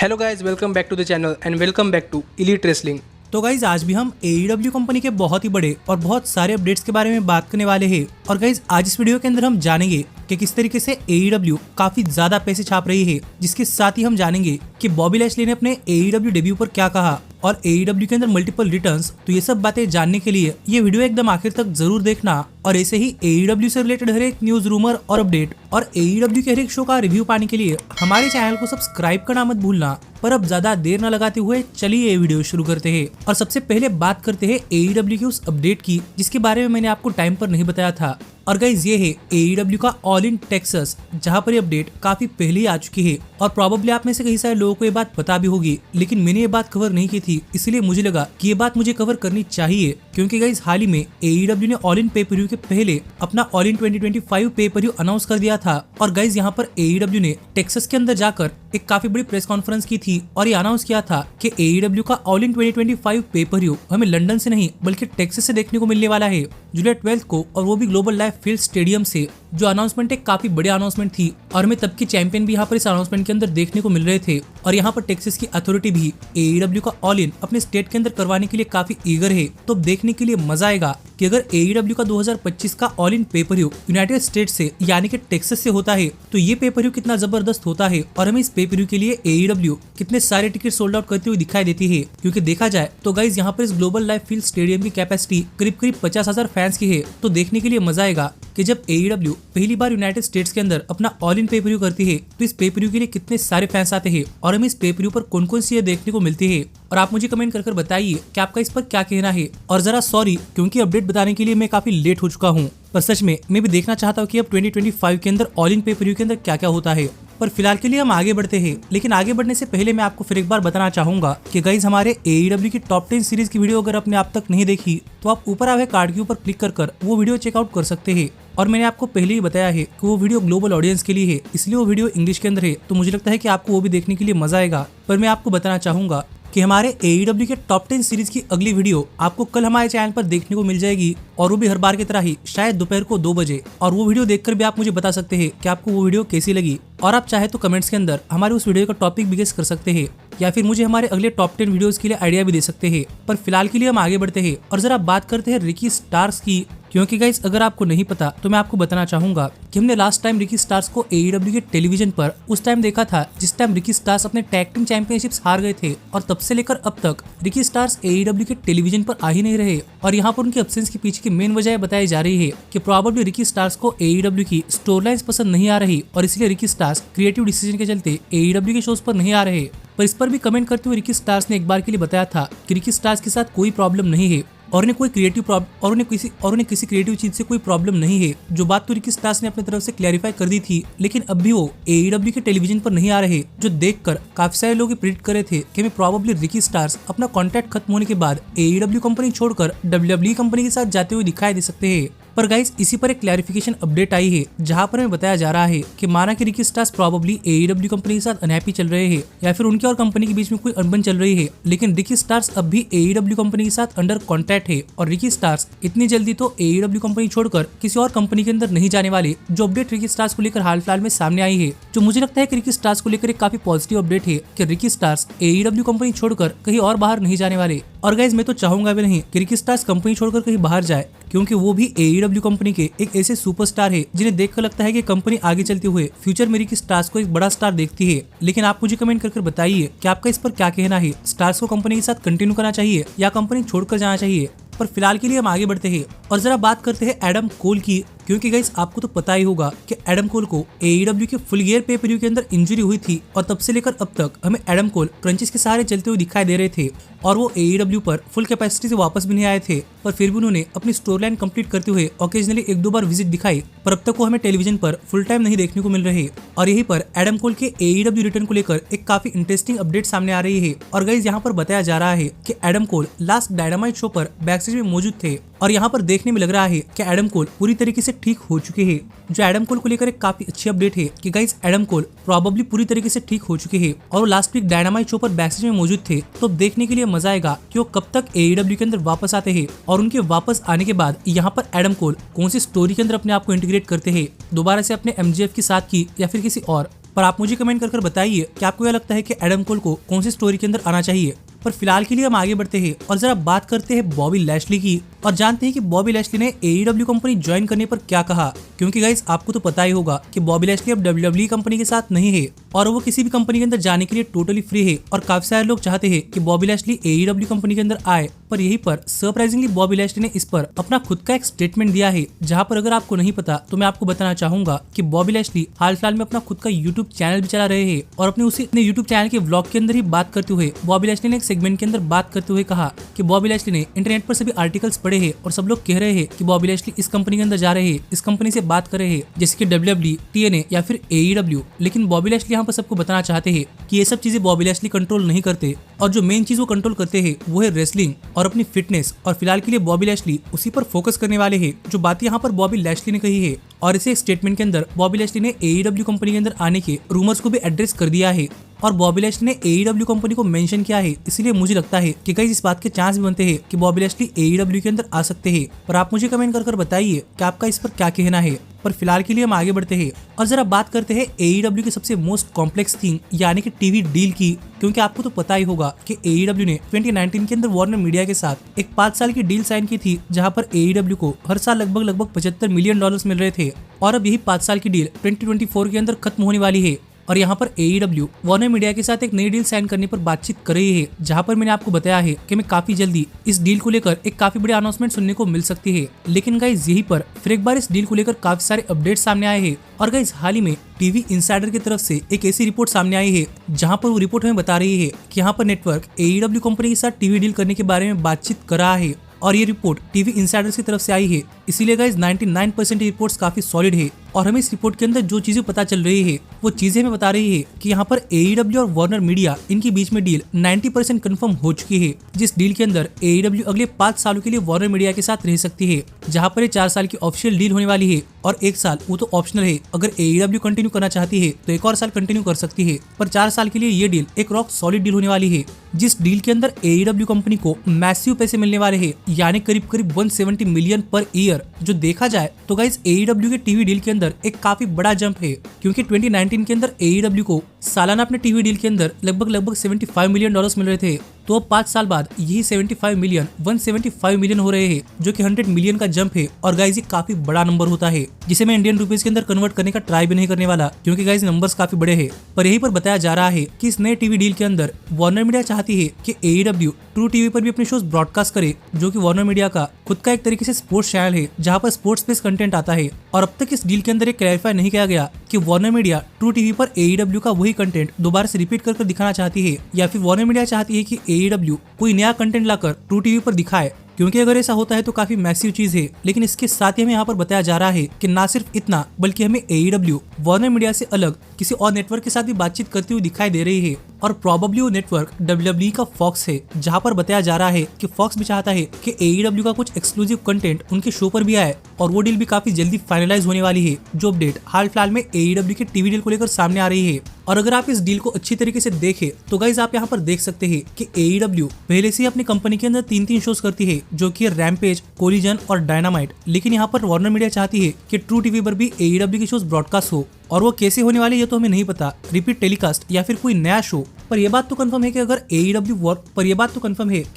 Hello guys, welcome back to the channel and welcome back to elite wrestling. तो guys आज भी हम AEW company के बहुत ही बड़े और बहुत सारे अपडेट्स के बारे में बात करने वाले हैं। और गाइज आज इस वीडियो के अंदर हम जानेंगे कि किस तरीके से AEW काफी ज्यादा पैसे छाप रही है, जिसके साथ ही हम जानेंगे कि बॉबी लैशली ने अपने AEW डेब्यू पर क्या कहा और AEW के अंदर मल्टीपल रिटर्न्स। तो ये सब बातें जानने के लिए ये वीडियो एकदम आखिर तक जरूर देखना। और ऐसे ही AEW से रिलेटेड हर एक न्यूज, रूमर और अपडेट और AEW के हर एक शो का रिव्यू पाने के लिए हमारे चैनल को सब्सक्राइब करना मत भूलना। पर अब ज्यादा देर न लगाते हुए चलिए ये वीडियो शुरू करते हैं। और सबसे पहले बात करते हैं AEW की उस अपडेट की जिसके बारे में मैंने आपको टाइम पर नहीं बताया था। और गाइज ये है AEW का ऑल इन टेक्सास, जहां पर ये अपडेट काफी पहले ही आ चुकी है। और प्रोबेबली आप में से कई सारे लोगों को ये बात पता भी होगी, लेकिन मैंने ये बात कवर नहीं की थी, इसलिए मुझे लगा कि ये बात मुझे कवर करनी चाहिए। क्योंकि गाइज हाल ही में AEW ने ऑल इन पे पर व्यू के पहले अपना ऑल इन 2025 पे पर व्यू अनाउंस कर दिया था। और गाइज यहाँ पर AEW ने टेक्सास के अंदर जाकर एक काफी बड़ी प्रेस कॉन्फ्रेंस की थी और ये अनाउंस किया था कि AEW का ऑल इन 2025 पे पर व्यू हमें लंदन से नहीं बल्कि टेक्सास से देखने को मिलने वाला है जुलाई 12 को, और वो भी ग्लोबल लाइफ फील्ड स्टेडियम से। जो अनाउंसमेंट एक काफी बड़ी अनाउंसमेंट थी और हमें तब के चैंपियन भी यहाँ पर इस अनाउंसमेंट के अंदर देखने को मिल रहे थे। और यहाँ पर टेक्सास की अथॉरिटी भी AEW का ऑल इन अपने स्टेट के अंदर करवाने के लिए काफी ईगर है। तो देखने के लिए मजा आएगा कि अगर AEW का 2025 का ऑल इन पे पर व्यू यूनाइटेड स्टेट से यानी कि टेक्सास से होता है तो ये पे पर व्यू कितना जबरदस्त होता है। और हमें इस पे पर व्यू के लिए AEW कितने सारे टिकट सोल्ड आउट करते हुए दिखाई देती है। क्योंकि देखा जाए तो गाइज यहाँ पर इस ग्लोबल लाइफ फील्ड स्टेडियम की कैपेसिटी करीब 50,000 फैंस की है। तो देखने के लिए मजा आएगा कि जब AEW पहली बार यूनाइटेड स्टेट्स के अंदर अपना ऑल इन पे पर व्यू करती है तो इस पे पर व्यू के लिए कितने सारे फैंस आते हैं और हमें इस पे पर व्यू पर कौन कौन सी देखने को मिलती है। और आप मुझे कमेंट कर बताइए कि आपका इस पर क्या कहना है। और जरा सॉरी क्योंकि अपडेट बताने के लिए मैं काफी लेट हो चुका हूँ, पर सच में मैं भी देखना चाहता हूँ कि अब 2025 के अंदर ऑल इन पे पर व्यू के अंदर क्या क्या होता है। पर फिलहाल के लिए हम आगे बढ़ते हैं, लेकिन आगे बढ़ने से पहले मैं आपको फिर एक बार बताना चाहूंगा कि गाइज हमारे AEW की टॉप 10 सीरीज की वीडियो अगर आपने आप तक नहीं देखी तो आप ऊपर आए कार्ड के ऊपर क्लिक कर वो वीडियो चेकआउट कर सकते हैं। और मैंने आपको पहले ही बताया है कि वो वीडियो ग्लोबल ऑडियंस के लिए है, इसलिए वो वीडियो इंग्लिश के अंदर है। तो मुझे लगता है कि आपको वो भी देखने के लिए मजा आएगा। पर मैं आपको बताना चाहूंगा कि हमारे AEW के टॉप 10 सीरीज की अगली वीडियो आपको कल हमारे चैनल पर देखने को मिल जाएगी, और वो भी हर बार की तरह ही शायद दोपहर को 2 बजे। और वो वीडियो देखकर भी आप मुझे बता सकते हैं कि आपको वो वीडियो कैसी लगी। और आप चाहे तो कमेंट्स के अंदर हमारे उस वीडियो का टॉपिक भी गेस कर सकते हैं, या फिर मुझे हमारे अगले टॉप 10 वीडियोस के लिए आइडिया भी दे सकते हैं। पर फिलहाल के लिए हम आगे बढ़ते हैं और जरा बात करते हैं रिकी स्टार्स की। क्योंकि गाइस अगर आपको नहीं पता तो मैं आपको बताना चाहूंगा कि हमने लास्ट टाइम रिकी स्टार्स को AEW के टेलीविजन पर उस टाइम देखा था जिस टाइम रिकी स्टार्स अपने टैग टीम चैंपियनशिप्स हार गए थे। और तब से लेकर अब तक रिकी स्टार्स AEW के टेलीविजन पर आ ही नहीं रहे। और यहाँ पर उनके एब्सेंस के पीछे की मेन वजह बताई जा रही है कि प्रोबेबली रिकी स्टार्स को AEW की स्टोरी लाइन्स पसंद नहीं आ रही और इसलिए रिकी स्टार्स क्रिएटिव डिसीजन के चलते AEW के शोज पर नहीं आ रहे। पर इस पर भी कमेंट करते हुए रिकी स्टार्स ने एक बार के लिए बताया था कि रिकी स्टार्स के साथ कोई प्रॉब्लम नहीं है और उन्हें कोई क्रिएटिव प्रॉब्लम और उन्हें किसी क्रिएटिव चीज से कोई प्रॉब्लम नहीं है। जो बात तो रिकी स्टार्स ने अपनी तरफ से क्लैरिफाई कर दी थी, लेकिन अब भी वो AEW के टेलीविजन पर नहीं आ रहे, जो देखकर काफी सारे लोग प्रेडिक्ट कर रहे थे कि मैं प्रोबेबली रिकी स्टार्स अपना कॉन्ट्रैक्ट खत्म होने के बाद AEW कंपनी छोड़कर WWE कंपनी के साथ जाते हुए दिखाई दे सकते हैं। पर गाइस इसी पर एक क्लैरिफिकेशन अपडेट आई है जहां पर हमें बताया जा रहा है कि माना कि Ricky stars probably AEW company के साथ अनहैप्पी चल रहे हैं या फिर उनके और कंपनी के बीच में कोई अनबन चल रही है, लेकिन रिकी स्टार्स अब भी AEW कंपनी के साथ अंडर कॉन्ट्रैक्ट है और रिकी स्टार्स इतनी जल्दी तो AEW कंपनी छोड़कर किसी और कंपनी के अंदर नहीं जाने वाले। जो अपडेट रिकी स्टार्स को लेकर हाल फिलहाल में सामने आई है, जो मुझे लगता है कि रिकी स्टार्स को लेकर एक काफी पॉजिटिव अपडेट है कि रिकी स्टार्स AEW कंपनी छोड़कर कहीं और बाहर नहीं जाने वाले। और गाइज मैं तो चाहूंगा भी नहीं कि रिकी स्टार्स कंपनी छोड़कर कहीं बाहर जाए, क्योंकि वो भी AEW कंपनी के एक ऐसे सुपरस्टार है जिन्हें देखकर लगता है कि कंपनी आगे चलते हुए फ्यूचर में रिकी स्टार्स को एक बड़ा स्टार देखती है। लेकिन आप मुझे कमेंट कर बताइए कि आपका इस पर क्या कहना है। स्टार्स को कंपनी के साथ कंटिन्यू करना चाहिए या कंपनी छोड़कर जाना चाहिए। पर फिलहाल के लिए हम आगे बढ़ते हैं और जरा बात करते हैं एडम कोल की। क्योंकि गाइस आपको तो पता ही होगा कि एडम कोल को AEW के फुल गियर पे पर व्यू के अंदर इंजरी हुई थी और तब से लेकर अब तक हमें एडम कोल क्रंचेस के सहारे चलते हुए दिखाई दे रहे थे और वो AEW पर फुल कैपेसिटी से वापस भी नहीं आए थे। पर फिर भी उन्होंने अपनी स्टोरी लाइन कंप्लीट करते हुए ओकेजनली 1-2 बार विजिट दिखाई, पर अब तक वो हमें टेलीविजन पर फुल टाइम नहीं देखने को मिल रहे। और यहीं पर एडम कोल के AEW रिटर्न को लेकर एक काफी इंटरेस्टिंग अपडेट सामने आ रही है। और गाइस यहाँ पर बताया जा रहा है कि Adam Cole last dynamite show पर बैकस्टेज में मौजूद थे और यहाँ पर देखने में लग रहा है कि एडम कोल पूरी तरीके से ठीक हो चुके हैं। जो एडम कोल को लेकर एक काफी अच्छी अपडेट है कि गाइस एडम कोल प्रोबेबली पूरी तरीके से ठीक हो चुके हैं और वो लास्ट वीक डायनामाइट शो पर बैकस्टेज में मौजूद थे। तो देखने के लिए मजा आएगा कि वो कब तक AEW के अंदर वापस आते हैं और उनके वापस आने के बाद यहाँ पर एडम कोल कौन सी स्टोरी के अंदर अपने आप को इंटीग्रेट करते हैं, दोबारा से अपने MJF के साथ की या फिर किसी और। पर आप मुझे कमेंट कर बताइए कि आपको क्या लगता है कि एडम कोल को कौन सी स्टोरी के अंदर आना चाहिए। पर फिलहाल के लिए हम आगे बढ़ते हैं और जरा बात करते हैं बॉबी लैशली की और जानते हैं कि बॉबी लैशली ने AEW कंपनी ज्वाइन करने पर क्या कहा। क्योंकि गाइस आपको तो पता ही होगा कि बॉबी लैशली अब WWE कंपनी के साथ नहीं है और वो किसी भी कंपनी के अंदर जाने के लिए टोटली फ्री है और काफी सारे लोग चाहते हैं कि बॉबी लैशली AEW कंपनी के अंदर आए। पर यहीं पर सरप्राइजिंगली बॉबी लैशली ने इस पर अपना खुद का एक स्टेटमेंट दिया है, जहां पर अगर आपको नहीं पता तो मैं आपको बताना चाहूंगा कि बॉबी लैशली हाल फिलहाल में अपना खुद का यूट्यूब चैनल भी चला रहे हैं और अपने यूट्यूब चैनल के व्लॉग के अंदर ही बात करते हुए बॉबी लैशली ने एक सेगमेंट के अंदर बात करते हुए कहा कि बॉबी लैशली ने इंटरनेट पर सभी आर्टिकल्स पढ़े हैं और सब लोग कह रहे हैं कि बॉबी लैशली इस कंपनी के अंदर जा रहे हैं, इस कंपनी से बात कर रहे हैं, जैसे कि WWE, TNA या फिर AEW। लेकिन बॉबी लैशली यहाँ पर सबको बताना चाहते हैं कि ये सब चीजें बॉबी लैशली कंट्रोल नहीं करते और जो मेन चीज वो कंट्रोल करते हैं वो है रेसलिंग और अपनी फिटनेस। और फिलहाल के लिए बॉबी लैशली उसी पर फोकस करने वाले हैं जो बात यहाँ पर बॉबी लैशली ने कही है। और इसे स्टेटमेंट के अंदर बॉबी लैशली ने AEW कंपनी के अंदर आने के रूमर्स को भी एड्रेस कर दिया है और बॉबी लैशली ने AEW कंपनी को मेंशन किया है। इसीलिए मुझे लगता है कि कई इस बात के चांस भी बनते हैं कि बॉबी लैशली AEW के अंदर आ सकते हैं। पर आप मुझे कमेंट कर बताइए कि आपका इस पर क्या कहना है। पर फिलहाल के लिए हम आगे बढ़ते हैं और जरा बात करते हैं AEW की सबसे मोस्ट कॉम्प्लेक्स थिंग यानी कि टीवी डील की। क्योंकि आपको तो पता ही होगा कि AEW ने 2019 के अंदर वार्नर मीडिया के साथ एक 5 साल की डील साइन की थी, जहां पर AEW को हर साल लगभग $75 मिलियन मिल रहे थे और अब यही 5 साल की डील 2024 के अंदर खत्म होने वाली है। और यहाँ पर AEW वार्नर मीडिया के साथ एक नई डील साइन करने पर बातचीत कर रही है, जहाँ पर मैंने आपको बताया है कि मैं काफी जल्दी इस डील को लेकर एक काफी बड़ी अनाउंसमेंट सुनने को मिल सकती है। लेकिन गाइस यहीं पर फिर एक बार इस डील को लेकर काफी सारे अपडेट सामने आए हैं और गाइस हाल ही में टीवी इनसाइडर की तरफ से एक ऐसी रिपोर्ट सामने आई है जहां पर वो रिपोर्ट हमें बता रही है कि यहाँ पर नेटवर्क AEW कंपनी के साथ टीवी डील करने के बारे में बातचीत कर रहा है और ये रिपोर्ट टीवी इनसाइडर्स की तरफ से आई है। इसीलिए गाइस 99% रिपोर्ट्स काफी सॉलिड है और हमें इस रिपोर्ट के अंदर जो चीजें पता चल रही है वो चीजें हमें बता रही है कि यहाँ पर AEW और वार्नर मीडिया इनके बीच में डील 90% कंफर्म हो चुकी है, जिस डील के अंदर AEW अगले 5 सालों के लिए वार्नर मीडिया के साथ रह सकती है, जहाँ पर ये 4 साल की ऑफिशियल डील होने वाली है और 1 साल वो तो ऑप्शनल है। अगर AEW कंटिन्यू करना चाहती है तो 1 और साल कंटिन्यू कर सकती है, पर 4 साल के लिए ये डील एक रॉक सॉलिड डील होने वाली है, जिस डील के अंदर AEW कंपनी को मैसिव पैसे मिलने वाले हैं, यानी करीब 170 मिलियन पर ईयर। जो देखा जाए तो गाइस AEW के टीवी डील के अंदर एक काफी बड़ा जंप है, क्योंकि 2019 के अंदर AEW को सालाना अपने टीवी डील के अंदर लगभग $75 मिलियन मिल रहे थे, तो अब 5 साल बाद यही 75 मिलियन 175 मिलियन हो रहे हैं, जो कि 100 मिलियन का जंप है। और गाइस ये काफी बड़ा नंबर होता है, जिसे मैं इंडियन रुपीस के अंदर कन्वर्ट करने का ट्राई भी नहीं करने वाला, क्योंकि गाइस नंबर्स काफी बड़े हैं। पर यहीं पर बताया जा रहा है कि इस नए टीवी डील के अंदर वार्नर मीडिया चाहती है कि AEW ट्रू टीवी पर भी अपने शोज ब्रॉडकास्ट करे, जो कि वार्नर मीडिया का खुद का एक तरीके से स्पोर्ट्स चैनल है, जहां पर स्पोर्ट्स बेस्ड कंटेंट आता है। और अब तक इस डील के अंदर एक क्लैरिफाई नहीं किया गया कि वार्नर मीडिया ट्रू टीवी पर AEW का वही कंटेंट दोबारा से रिपीट कर दिखाना चाहती है, या फिर वार्नर मीडिया चाहती है कि AEW कोई नया कंटेंट लाकर ट्रू टीवी पर दिखाए। क्योंकि अगर ऐसा होता है तो काफी मैसिव चीज है। लेकिन इसके साथ ही हमें यहाँ पर बताया जा रहा है कि ना सिर्फ इतना, बल्कि हमें AEW वार्नर मीडिया से अलग किसी और नेटवर्क के साथ भी बातचीत करती हुई दिखाई दे रही है, और प्रोबेबली वो नेटवर्क WWE का फॉक्स है, जहाँ पर बताया जा रहा है कि फॉक्स भी चाहता है कि AEW का कुछ एक्सक्लूसिव कंटेंट उनके शो पर भी आए, और वो डील भी काफी जल्दी फाइनलाइज होने वाली है। जो अपडेट हाल फिलहाल में AEW के टीवी डील को लेकर सामने आ रही है। और अगर आप इस डील को अच्छी तरीके से देखें तो गाइस आप यहाँ पर देख सकते हैं कि AEW पहले से ही अपनी कंपनी के अंदर 3 शोज करती है, जो कि रैम्पेज, कोलिजन और डायनामाइट। लेकिन यहाँ पर वार्नर मीडिया चाहती है कि ट्रू टीवी पर भी AEW के शोज ब्रॉडकास्ट हो, और वो कैसे होने वाले ये तो हमें नहीं पता, रिपीट टेलीकास्ट या फिर कोई नया शो। पर यह बात तो कंफर्म है कि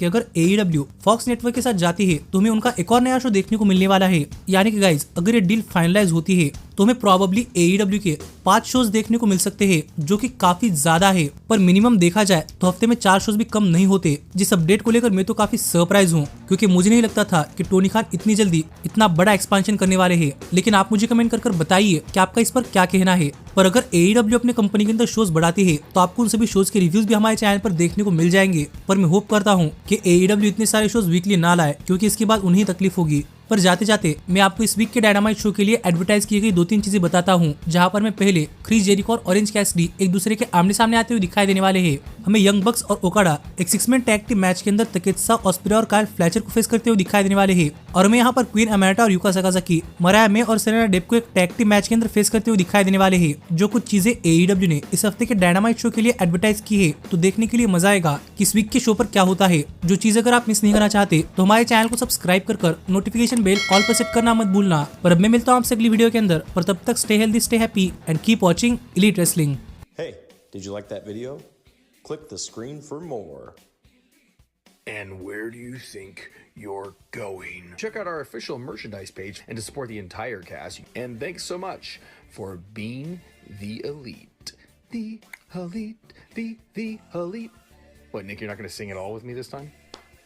अगर AEW फॉक्स नेटवर्क के साथ जाती है तो हमें उनका एक और नया शो देखने को मिलने वाला है। यानी कि गाइज अगर ये डील फाइनलाइज होती है तो हमें प्रोबेबली AEW के 5 शोज देखने को मिल सकते हैं, जो कि काफी ज्यादा है। पर मिनिमम देखा जाए तो हफ्ते में 4 शोज भी कम नहीं होते। जिस अपडेट को लेकर मैं तो काफी सरप्राइज हूँ, क्योंकि मुझे नहीं लगता था कि टोनी खान इतनी जल्दी इतना बड़ा एक्सपेंशन करने वाले हैं। लेकिन आप मुझे कमेंट कर बताइए कि आपका इस पर क्या कहना है। पर अगर AEW अपने कंपनी के अंदर शोज बढ़ाती है तो आपको उन सभी शोज के रिव्यूज भी हमारे चैनल पर देखने को मिल जाएंगे। पर मैं होप करता हूँ कि AEW इतने सारे शोज वीकली ना लाए, क्योंकि इसके बाद उन्हें तकलीफ होगी। पर जाते जाते मैं आपको इस वीक के डायनामाइट शो के लिए एडवर्टाइज की गई 2-3 चीजें बताता हूँ, जहाँ पर मैं पहले क्रिस जेरिको और ऑरेंज कैसिडी एक दूसरे के आमने सामने आते हुए दिखाई देने वाले हैं। हमें यंग बक्स और ओकाडा एक 6-मैन टैग टीम मैच के अंदर तकेत्सा ऑस्प्रे और काइल फ्लेचर को फेस करते हुए दिखाई देने वाले हैं। और हमें यहाँ पर क्वीन अमेरिटा और यूका साकाजाकी, मराया मे और सेरेना डेप को एक टैग टीम मैच के अंदर फेस करते हुए दिखाई देने वाले हैं। जो कुछ चीजें AEW ने इस हफ्ते के डायनामाइट शो के लिए एडवर्टाइज की है, तो देखने के लिए मजा आएगा कि इस वीक के शो पर क्या होता है। जो चीज अगर आप मिस नहीं करना चाहते तो हमारे चैनल को सब्सक्राइब कर नोटिफिकेशन बेल ऑल पर सेट करना मत भूलना। पर अब मैं मिलता हूँ आपसे अगली वीडियो के अंदर, पर तब तक stay healthy, stay happy and keep watching elite wrestling. Hey, did you like that video? Click the screen for more. And where do you think you're going? Check out our official merchandise page and to support the entire cast. And thanks so much for being the elite. The elite, the elite. What, Nick, you're not going to sing it all with me this time?